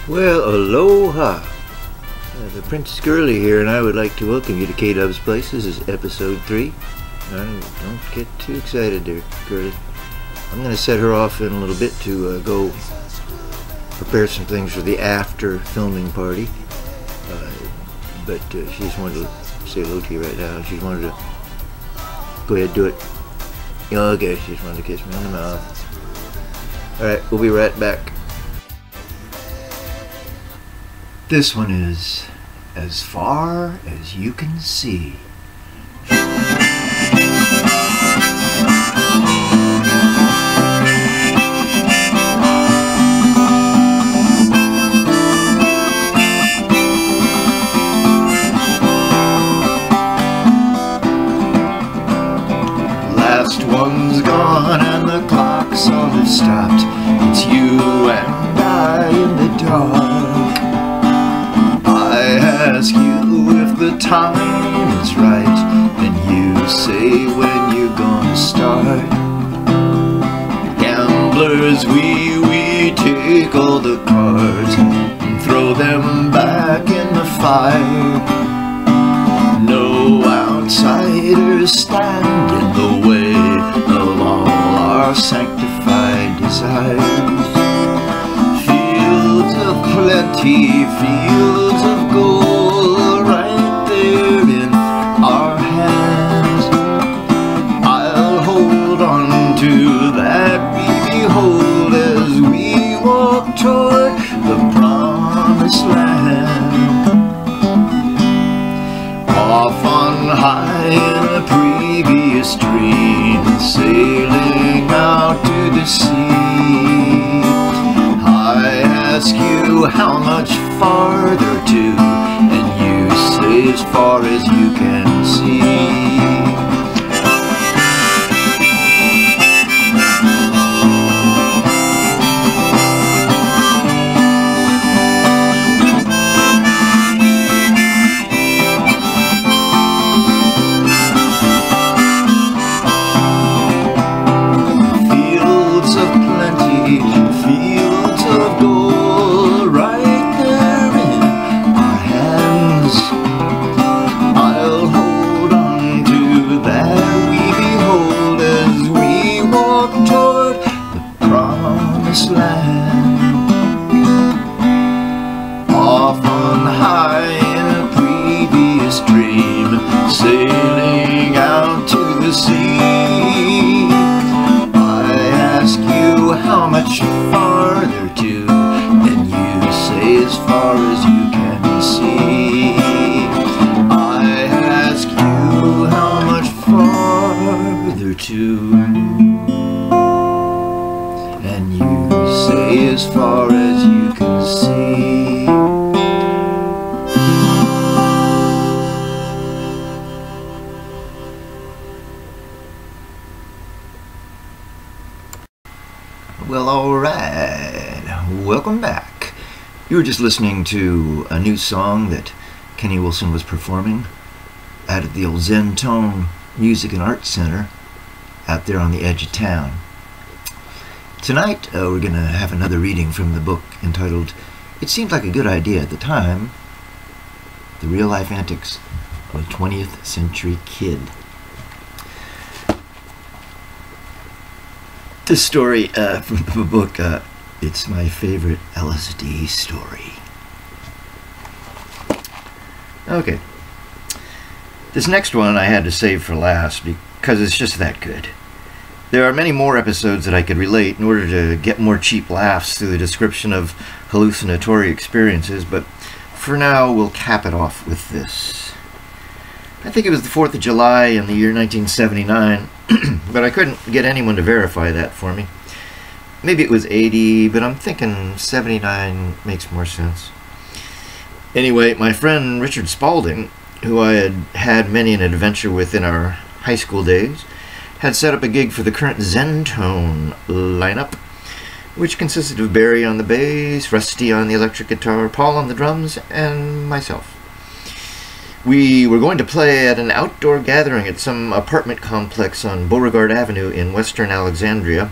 Well, aloha! The Princess Girly here, and I would like to welcome you to kdubs Place. This is episode 3. Don't get too excited there, Girly. I'm going to set her off in a little bit to go prepare some things for the after filming party. But she just wanted to say hello to you right now. She just wanted to go ahead and do it. Okay, she just wanted to kiss me on the mouth. Alright, we'll be right back. This one is As Far As You Can See. Last one's gone and the clock's all have stopped. It's you and I in the dark. I ask you if the time is right, and you say when you're gonna start. Gamblers, we take all the cards and throw them back in the fire. No outsiders stand in the way of all our sanctified desires. Fields of plenty, fields of gold, right there in our hands. I'll hold on to that we behold as we walk toward the promised land. Off on high in a previous dream, sailing out to the sea. I ask you how much farther to, and you say as far as you can see. Sailing out to the sea. I ask you how much farther to, and you say as far as you can see. I ask you how much farther to, and you say as far as you can see. Well, alright, welcome back. You were just listening to a new song that Kenny Wilson was performing out at the old Zen Tone Music and Arts Center out there on the edge of town. Tonight, we're going to have another reading from the book entitled It Seemed Like a Good Idea at the Time, The Real Life Antics of a 20th Century Kid. This story from the book, it's my favorite LSD story. Okay. This next one I had to save for last because it's just that good. There are many more episodes that I could relate in order to get more cheap laughs through the description of hallucinatory experiences, but for now we'll cap it off with this. I think it was the 4th of July in the year 1979, but I couldn't get anyone to verify that for me. Maybe it was 80, but I'm thinking 79 makes more sense. Anyway, my friend Richard Spaulding, who I had had many an adventure with in our high school days, had set up a gig for the current Zen Tone lineup, which consisted of Barry on the bass, Rusty on the electric guitar, Paul on the drums, and myself. We were going to play at an outdoor gathering at some apartment complex on Bogart Avenue in western Alexandria,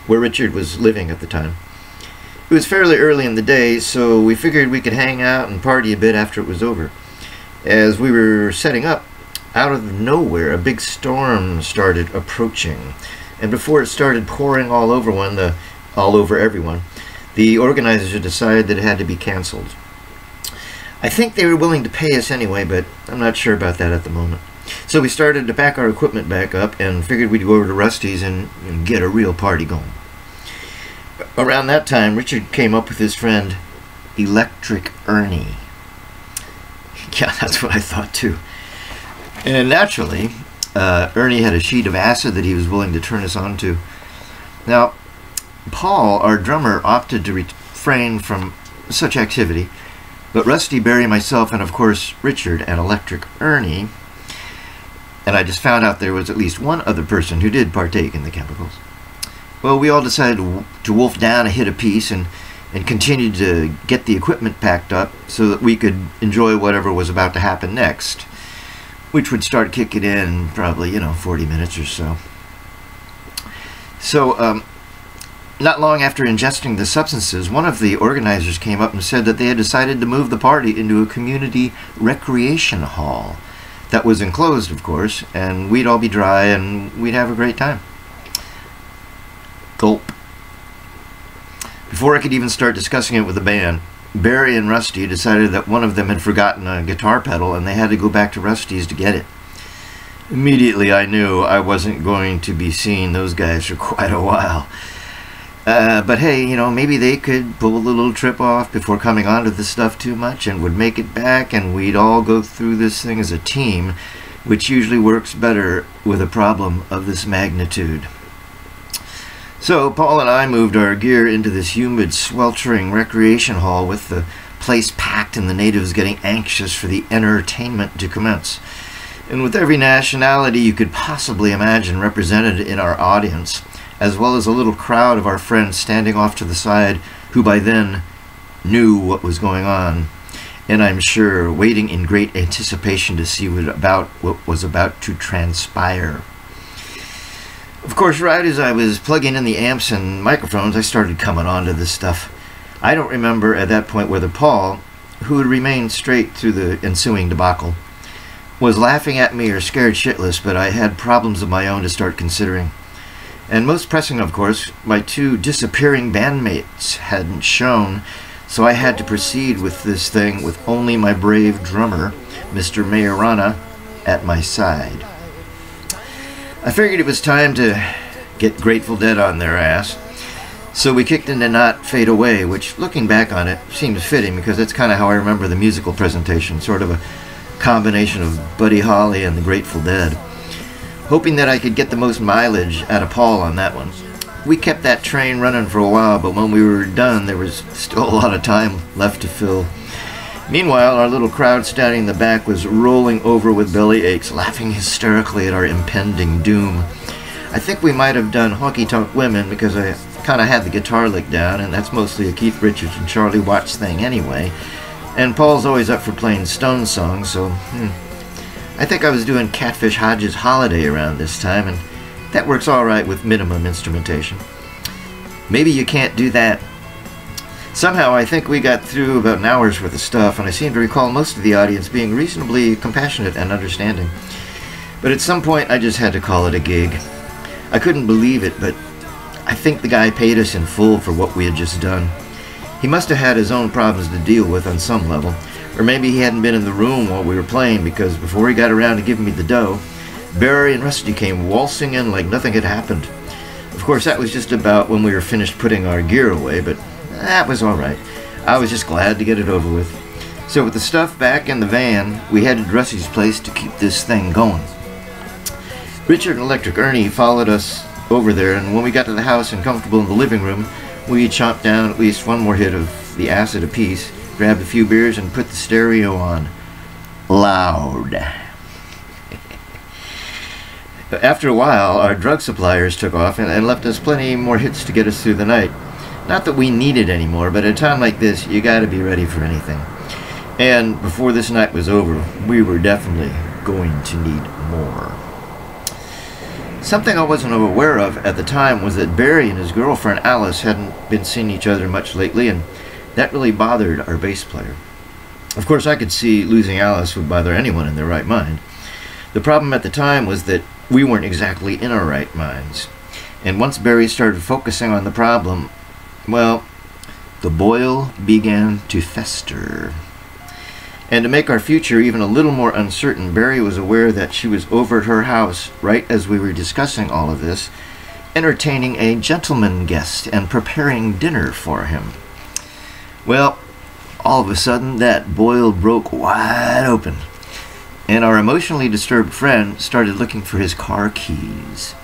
where Richard was living at the time. It was fairly early in the day, so we figured we could hang out and party a bit after it was over. As we were setting up, out of nowhere, a big storm started approaching. And before it started pouring all over everyone, the organizers decided that it had to be canceled. I think they were willing to pay us anyway, but I'm not sure about that at the moment. So we started to pack our equipment back up and figured we'd go over to Rusty's and get a real party going. Around that time, Richard came up with his friend, Electric Ernie. Yeah, that's what I thought too. And naturally, Ernie had a sheet of acid that he was willing to turn us on to. Now, Paul, our drummer, opted to refrain from such activity, but Rusty, Barry, myself, and of course Richard and Electric Ernie, and I just found out there was at least one other person who did partake in the chemicals. Well, we all decided to wolf down a hit apiece and continued to get the equipment packed up so that we could enjoy whatever was about to happen next, which would start kicking in probably, 40 minutes or so. So, not long after ingesting the substances, one of the organizers came up and said that they had decided to move the party into a community recreation hall. That was enclosed, of course, and we'd all be dry and we'd have a great time. Gulp. Before I could even start discussing it with the band, Barry and Rusty decided that one of them had forgotten a guitar pedal and they had to go back to Rusty's to get it. Immediately I knew I wasn't going to be seeing those guys for quite a while. But hey, maybe they could pull the little trip off before coming onto the stuff too much and would make it back and we'd all go through this thing as a team, which usually works better with a problem of this magnitude. So Paul and I moved our gear into this humid, sweltering recreation hall with the place packed and the natives getting anxious for the entertainment to commence. And with every nationality you could possibly imagine represented in our audience, as well as a little crowd of our friends standing off to the side who by then knew what was going on, and I'm sure waiting in great anticipation to see what was about to transpire. Of course, right as I was plugging in the amps and microphones, I started coming on to this stuff. I don't remember at that point whether Paul, who had remained straight through the ensuing debacle, was laughing at me or scared shitless, but I had problems of my own to start considering. And most pressing, of course, my two disappearing bandmates hadn't shown, so I had to proceed with this thing with only my brave drummer, Mr. Maiorana, at my side. I figured it was time to get Grateful Dead on their ass, so we kicked into Not Fade Away, which, looking back on it, seems fitting because that's kind of how I remember the musical presentation, sort of a combination of Buddy Holly and the Grateful Dead. Hoping that I could get the most mileage out of Paul on that one. We kept that train running for a while, but when we were done, there was still a lot of time left to fill. Meanwhile, our little crowd standing in the back was rolling over with belly aches, laughing hysterically at our impending doom. I think we might have done Honky Tonk Women because I kind of had the guitar lick down, and that's mostly a Keith Richards and Charlie Watts thing anyway. And Paul's always up for playing Stone songs, so I think I was doing Catfish Hodges' Holiday around this time, and that works alright with minimum instrumentation. Maybe you can't do that. Somehow I think we got through about an hour's worth of stuff, and I seem to recall most of the audience being reasonably compassionate and understanding. But at some point I just had to call it a gig. I couldn't believe it, but I think the guy paid us in full for what we had just done. He must have had his own problems to deal with on some level, or maybe he hadn't been in the room while we were playing, because before he got around to giving me the dough, Barry and Rusty came waltzing in like nothing had happened. Of course, that was just about when we were finished putting our gear away, but that was alright. I was just glad to get it over with. So with the stuff back in the van, we headed to Rusty's place to keep this thing going. Richard and Electric Ernie followed us over there, and when we got to the house and comfortable in the living room, we chomped down at least one more hit of the acid apiece, grabbed a few beers, and put the stereo on loud. After a while, our drug suppliers took off and left us plenty more hits to get us through the night. Not that we needed any more, but at a time like this, you gotta be ready for anything. And before this night was over, we were definitely going to need more. Something I wasn't aware of at the time was that Barry and his girlfriend Alice hadn't been seeing each other much lately, and that really bothered our bass player. Of course, I could see losing Alice would bother anyone in their right mind. The problem at the time was that we weren't exactly in our right minds. And once Barry started focusing on the problem, well, the boil began to fester. And to make our future even a little more uncertain, Barry was aware that she was over at her house right as we were discussing all of this, entertaining a gentleman guest and preparing dinner for him. Well, all of a sudden that boil broke wide open, and our emotionally disturbed friend started looking for his car keys.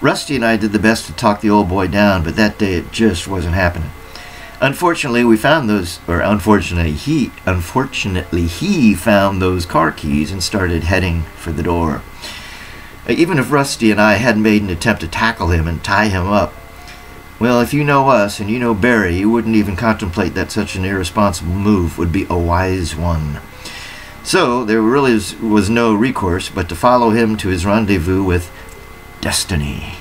Rusty and I did the best to talk the old boy down, but that day it just wasn't happening. Unfortunately, we found those, or unfortunately he found those car keys and started heading for the door. Even if Rusty and I hadn't made an attempt to tackle him and tie him up, well, if you know us and you know Barry, you wouldn't even contemplate that such an irresponsible move would be a wise one. So there really was no recourse but to follow him to his rendezvous with destiny.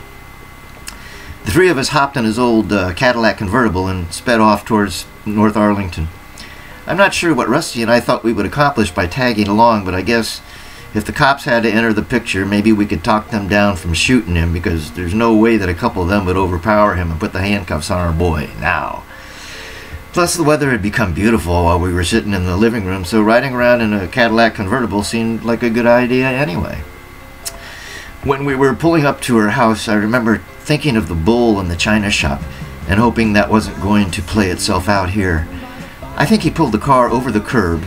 The three of us hopped in his old Cadillac convertible and sped off towards North Arlington. I'm not sure what Rusty and I thought we would accomplish by tagging along, but I guess if the cops had to enter the picture, maybe we could talk them down from shooting him, because there's no way that a couple of them would overpower him and put the handcuffs on our boy now. Plus, the weather had become beautiful while we were sitting in the living room, so riding around in a Cadillac convertible seemed like a good idea anyway. When we were pulling up to her house, I remember thinking of the bull in the china shop and hoping that wasn't going to play itself out here. I think he pulled the car over the curb,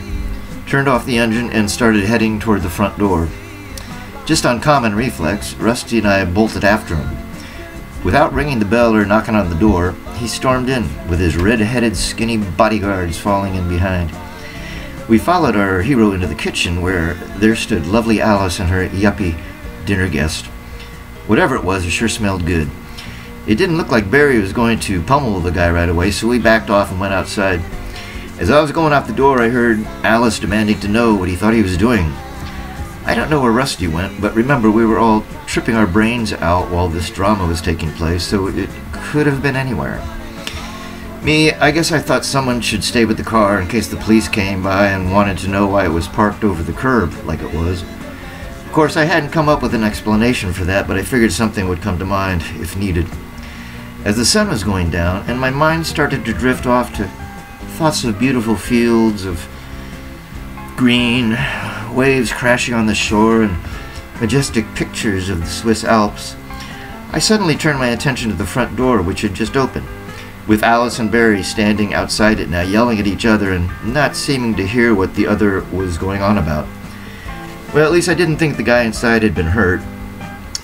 turned off the engine, and started heading toward the front door. Just on common reflex, Rusty and I bolted after him. Without ringing the bell or knocking on the door, he stormed in, with his red-headed, skinny bodyguards falling in behind. We followed our hero into the kitchen, where there stood lovely Alice and her yuppie dinner guest. Whatever it was, it sure smelled good. It didn't look like Barry was going to pummel the guy right away, so we backed off and went outside. As I was going out the door, I heard Alice demanding to know what he thought he was doing. I don't know where Rusty went, but remember, we were all tripping our brains out while this drama was taking place, so it could have been anywhere. Me, I guess I thought someone should stay with the car in case the police came by and wanted to know why it was parked over the curb like it was. Of course, I hadn't come up with an explanation for that, but I figured something would come to mind if needed. As the sun was going down, and my mind started to drift off to thoughts of beautiful fields of green, waves crashing on the shore, and majestic pictures of the Swiss Alps, I suddenly turned my attention to the front door, which had just opened, with Alice and Barry standing outside it now, yelling at each other and not seeming to hear what the other was going on about. Well, at least I didn't think the guy inside had been hurt,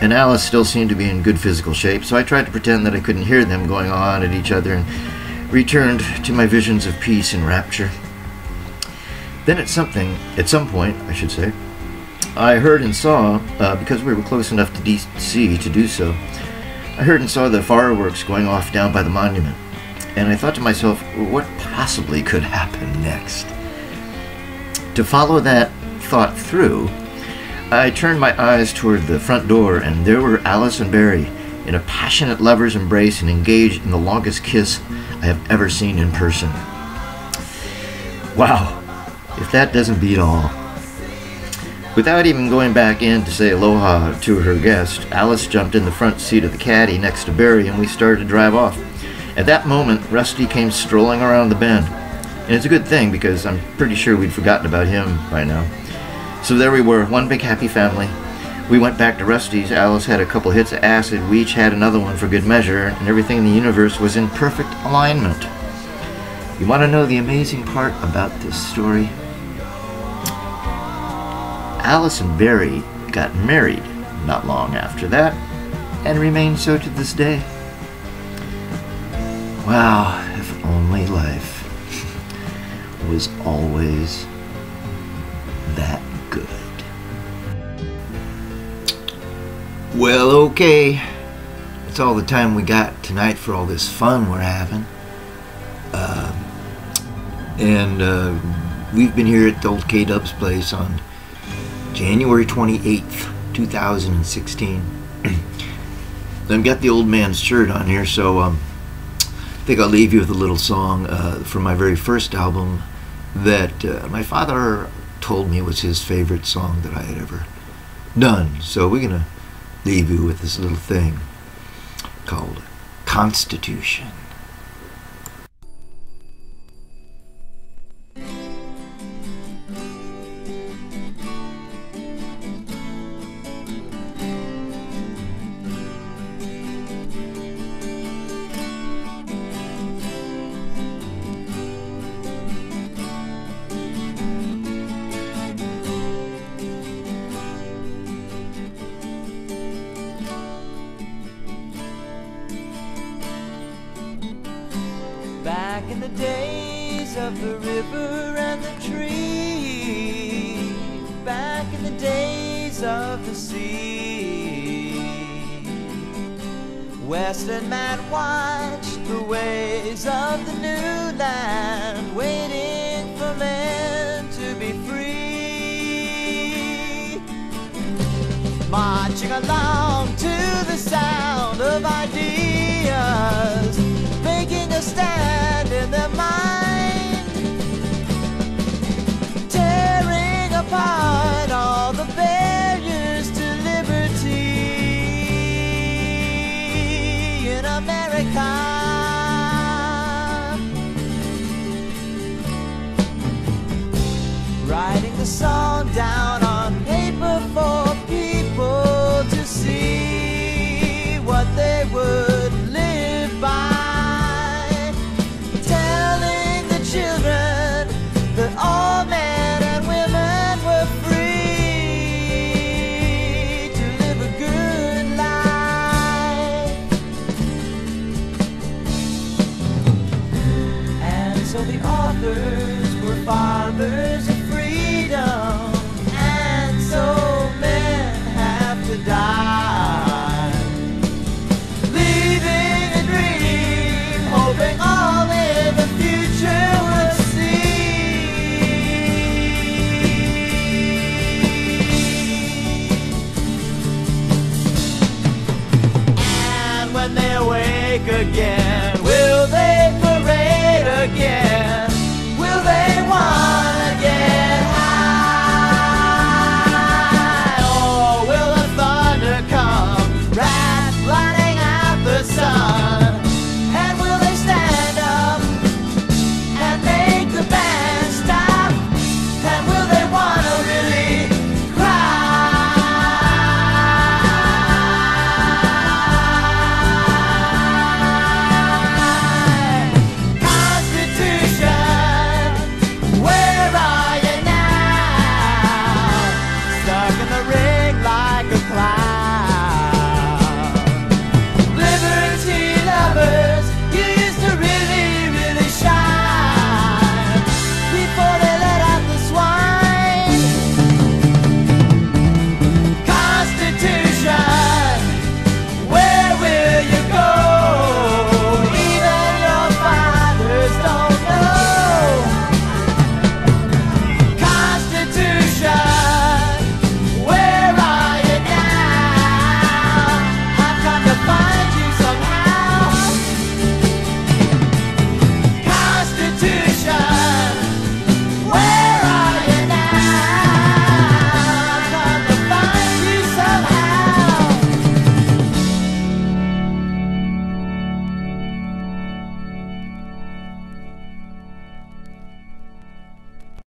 and Alice still seemed to be in good physical shape, so I tried to pretend that I couldn't hear them going on at each other and returned to my visions of peace and rapture. Then at some point, I heard and saw, because we were close enough to DC to do so, I heard and saw the fireworks going off down by the monument, and I thought to myself, what possibly could happen next? To follow that thought through, I turned my eyes toward the front door, and there were Alice and Barry in a passionate lover's embrace and engaged in the longest kiss I have ever seen in person. Wow, if that doesn't beat all. Without even going back in to say aloha to her guest, Alice jumped in the front seat of the caddy next to Barry, and we started to drive off. At that moment, Rusty came strolling around the bend. And it's a good thing, because I'm pretty sure we'd forgotten about him by now. So there we were, one big happy family. We went back to Rusty's. Alice had a couple hits of acid. We each had another one for good measure, and everything in the universe was in perfect alignment. You want to know the amazing part about this story? Alice and Barry got married not long after that, and remain so to this day. Wow, if only life was always that good. Well, okay, that's all the time we got tonight for all this fun we're having. We've been here at the old kdubs place on January 28th, 2016. I've got the old man's shirt on here, so I think I'll leave you with a little song from my very first album that my father told me was his favorite song that I had ever done. So we're going to leave you with this little thing called Constitution. Back in the days of the river and the tree, back in the days of the sea, Western man watched the ways of the new land, waiting for men to be free, marching along to the sound of ideas, making a stand in their mind, tearing apart all the barriers to liberty in America. Writing the song down on paper for people to see what they would live by. That all men and women were free to live a good life. And so the authors were fathers